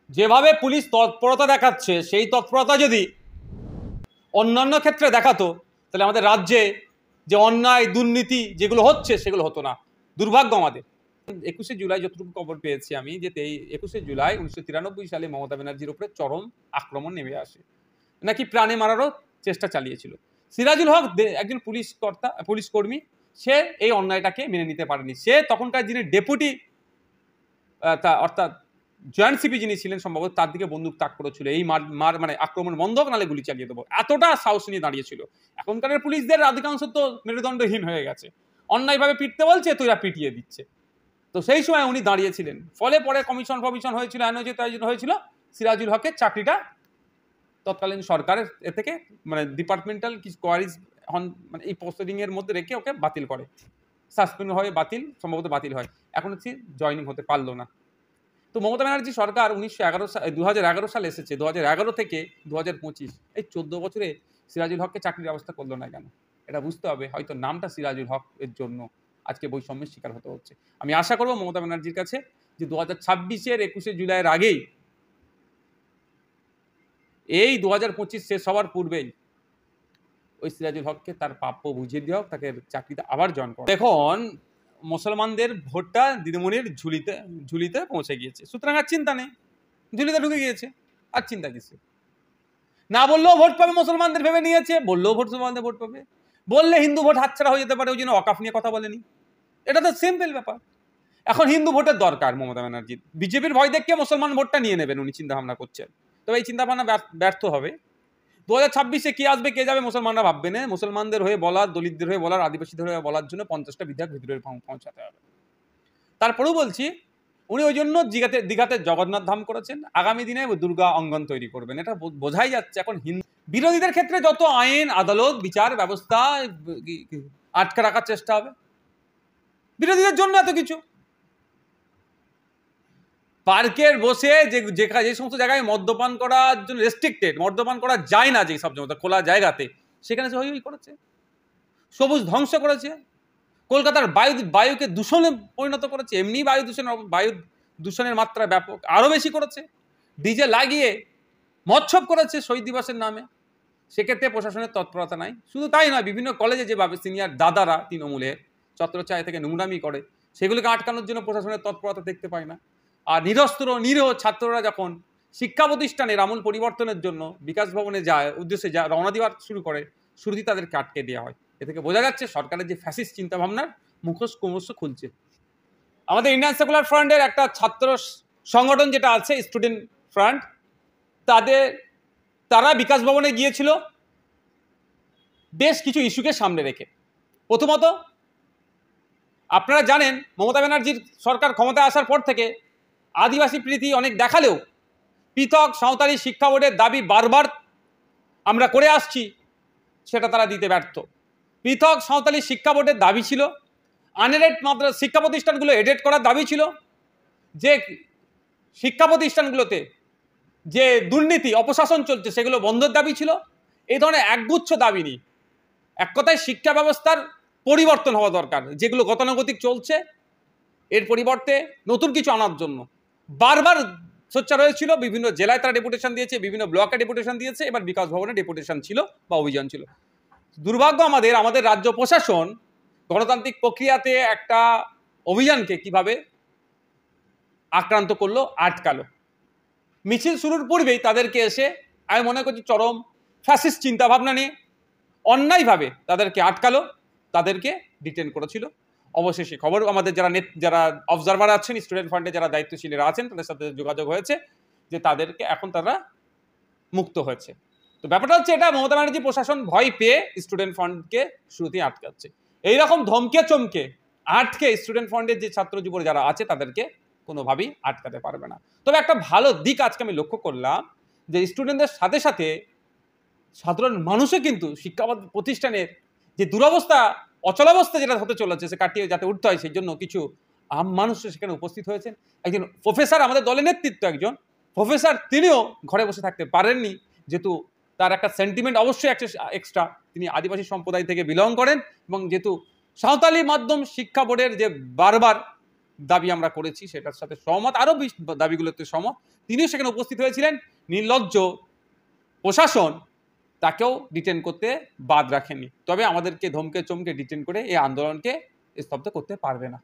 যেভাবে পুলিশ তৎপরতা দেখাচ্ছে সেই তৎপরতা যদি অন্যান্য ক্ষেত্রে দেখাতো তাহলে আমাদের রাজ্যে যে অন্যায় দুর্নীতি যেগুলো হচ্ছে সেগুলো হতো না। দুর্ভাগ্য আমাদের। 21শে জুলাই যতটুকু খবর পেয়েছি আমি, যে 21শে জুলাই 1993 সালে মমতা ব্যানার্জির উপরে চরম আক্রমণ নেমে আসে, নাকি প্রাণে মারারও চেষ্টা চালিয়েছিল। সিরাজুল হক একজন পুলিশ কর্মী, সে এই অন্যায়টাকে মেনে নিতে পারেনি। সে তখনকার যিনি ডেপুটি অর্থাৎ জয়েন্ট সিপি যিনি ছিলেন সম্ভবত, তার দিকে বন্দুক তাক করেছিল, এই মানে আক্রমণ বন্ধ নালে গুলি চালিয়ে দেবো, এতটা সাহস নিয়ে দাঁড়িয়েছিল। এখনকার পুলিশদের অধিকাংশ তো মেরুদণ্ডহীন হয়ে গেছে, অন্যায়ভাবে পিটতে বলছে তো এরা পিটিয়ে দিচ্ছে। তো সেই সময় উনি দাঁড়িয়েছিলেন, ফলে পরে কমিশন হয়েছিল, হয়েছিল, সিরাজুল হকের চাকরিটা তৎকালীন সরকারের এ থেকে মানে ডিপার্টমেন্টাল কিছু কোয়ারিজ মানে এই পোস্টিং এর মধ্যে রেখে ওকে বাতিল করে, সাসপেন্ড হয়ে সম্ভবত বাতিল হয়, এখন হচ্ছে জয়নিং হতে পারলো না। তো মমতা ব্যানার্জি সরকার 2011 সালে এসেছে, 2011 থেকে 2025 এই 14 বছরে সিরাজুল হককে চাকরির ব্যবস্থা করলো না কেন? এটা বুঝতে হবে। হয়তো নামটা সিরাজুল হক এর জন্য আজকে বৈষম্যের শিকার হতে হচ্ছে। আমি আশা করবো মমতা ব্যানার্জির কাছে যে 2026-এর 21শে জুলাইয়ের আগেই, এই 2025 শেষ হওয়ার পূর্বেই ওই সিরাজুল হককে তার প্রাপ্য বুঝিয়ে দেওয়া হোক, তাকে চাকরিতে আবার জয়েন করা। দেখুন, মুসলমানদের ভোটটা দিদিমণির ঝুলিতে পৌঁছে গিয়েছে, সুতরাং আর চিন্তা নেই, ঝুলিতে ঢুকে গিয়েছে, আর চিন্তা কিছু না। বললেও ভোট পাবে মুসলমানদের ভেবে নিয়েছে, বললেও মুসলমানদের ভোট পাবে, বললে হিন্দু ভোট হাতছাড়া হয়ে যেতে পারে, ওই জন্য অকাফ নিয়ে কথা বলেনি। এটা তো সিম্পল ব্যাপার। এখন হিন্দু ভোটের দরকার মমতা ব্যানার্জির, বিজেপির ভয় দেখে মুসলমান ভোটটা নিয়ে নেবেন উনি চিন্তা ভাবনা করছেন। তবে এই চিন্তা ভাবনা ব্যর্থ হবে। 2026-এ কে আসবে কে যাবে মুসলমানরা ভাববে না, মুসলমানদের হয়ে বলার, দলিতদের হয়ে বলার, আদিবাসীদের হয়ে বলার জন্য 50টা বিধায়ক ভিতরে পৌঁছাতে হবে। তারপরেও বলছি, উনি ওই জন্য দীঘাতে জগন্নাথ ধাম করেছেন, আগামী দিনে দুর্গা অঙ্গন তৈরি করবেন। এটা বোঝাই যাচ্ছে এখন বিরোধীদের ক্ষেত্রে যত আইন, আদালত, বিচার ব্যবস্থা আটকে রাখার চেষ্টা হবে, বিরোধীদের জন্য এত কিছু। পার্কের বসে যে সমস্ত জায়গায় মদ্যপান করার জন্য রেস্ট্রিক্টেড, মদ্যপান করা যায় না যে সব জায়গাতে, খোলা জায়গাতে, সেখানে সে হই করেছে, সবুজ ধ্বংস করেছে, কলকাতার বায়ুকে দূষণে পরিণত করেছে, এমনি বায়ু দূষণের মাত্রা ব্যাপক আরো বেশি করেছে, ডিজে লাগিয়ে মৎসব করেছে শহীদ দিবসের নামে। সেক্ষেত্রে প্রশাসনের তৎপরতা নাই। শুধু তাই নয়, বিভিন্ন কলেজে যেভাবে সিনিয়র দাদারা তৃণমূলের ছত্রছায়া থেকে নোংরামি করে, সেগুলোকে আটকানোর জন্য প্রশাসনের তৎপরতা দেখতে পায় না। আর নিরীহ ছাত্ররা যখন শিক্ষা প্রতিষ্ঠানের আমূল পরিবর্তনের জন্য বিকাশ ভবনে উদ্দেশ্যে রওনা দেওয়ার শুরু করে, শুরুতেই তাদেরকে আটকে দেওয়া হয়। এ থেকে বোঝা যাচ্ছে সরকারের যে ফ্যাসিস্ট চিন্তাভাবনার মুখোশ ক্রমশ খুলছে। আমাদের ইন্ডিয়ান সেকুলার ফ্রন্টের একটা ছাত্র সংগঠন যেটা আছে, স্টুডেন্ট ফ্রন্ট, তারা বিকাশ ভবনে গিয়েছিল বেশ কিছু ইস্যুকে সামনে রেখে। প্রথমত, আপনারা জানেন মমতা ব্যানার্জির সরকার ক্ষমতায় আসার পর থেকে আদিবাসী প্রীতি অনেক দেখালেও পৃথক সাঁওতালি শিক্ষা বোর্ডের দাবি বারবার আমরা করে আসছি, সেটা তারা দিতে ব্যর্থ। পৃথক সাঁওতালি শিক্ষা বোর্ডের দাবি ছিল, আনএডেড শিক্ষা প্রতিষ্ঠানগুলো এডেড করার দাবি ছিল, যে শিক্ষা প্রতিষ্ঠানগুলোতে যে দুর্নীতি অপশাসন চলছে সেগুলো বন্ধের দাবি ছিল। এই ধরনের একগুচ্ছ দাবি নেই। এক কথায় শিক্ষা ব্যবস্থার পরিবর্তন হওয়া দরকার, যেগুলো গতানুগতিক চলছে এর পরিবর্তে নতুন কিছু আনার জন্য বারবার সোচ্চার হয়েছিল। বিভিন্ন জেলায় তারা ডেপুটেশন দিয়েছে, বিভিন্ন ব্লকে ডেপুটেশন দিয়েছে, এবার বিকাশ ভবনে ডেপুটেশন ছিল বা অভিযান ছিল। দুর্ভাগ্য আমাদের রাজ্য প্রশাসন গণতান্ত্রিক প্রক্রিয়াতে একটা অভিযানকে কিভাবে আক্রান্ত করলো, আটকালো। মিছিল শুরুর পূর্বেই তাদেরকে এসে, আমি মনে করছি চরম ফ্যাসিস্ট চিন্তাভাবনা নিয়ে অন্যায়ভাবে তাদেরকে আটকালো, তাদেরকে ডিটেন করেছিল। অবশেষে খবর আমাদের যারা অবজারভার আছেন, স্টুডেন্ট ফ্রন্টে যারা দায়িত্বশীলেরা আছেন, তাদের সাথে যোগাযোগ হয়েছে যে তাদেরকে এখন তারা মুক্ত হয়েছে। তো ব্যাপারটা হচ্ছে এটা, মমতা ব্যানার্জি প্রশাসন ভয় পেয়ে স্টুডেন্ট ফ্রন্টকে শুরুতেই আটকাচ্ছে। এইরকম ধমকে চমকে আটকে স্টুডেন্ট ফ্রন্টের যে ছাত্র যুব যারা আছে তাদেরকে কোনোভাবেই আটকাতে পারবে না। তবে একটা ভালো দিক আজকে আমি লক্ষ্য করলাম, যে স্টুডেন্টদের সাথে সাথে সাধারণ মানুষও কিন্তু শিক্ষা প্রতিষ্ঠানের যে দুরবস্থা, অচলাবস্থা যেটা হতে চলেছে, সে কাটিয়ে যাতে উঠতে হয়, সেই জন্য কিছু আম মানুষ সেখানে উপস্থিত হয়েছেন। একজন প্রফেসর, আমাদের দলের নেতৃত্ব একজন প্রফেসর, তিনিও ঘরে বসে থাকতে পারেননি, যেহেতু তার একটা সেন্টিমেন্ট অবশ্যই এক্সট্রা। তিনি আদিবাসী সম্প্রদায় থেকে বিলং করেন এবং যেহেতু সাঁওতালি মাধ্যম শিক্ষা বোর্ডের যে বারবার দাবি আমরা করেছি সেটার সাথে সহমত, আরও দাবিগুলোতে সহমত। তিনিও সেখানে উপস্থিত হয়েছিলেন। নির্লজ্জ প্রশাসন তাকেও ডিটেন করতে বাদ রাখেনি। তবে আমাদেরকে ধমকে চমকে ডিটেন করে এই আন্দোলনকে স্তব্ধ করতে পারবে না।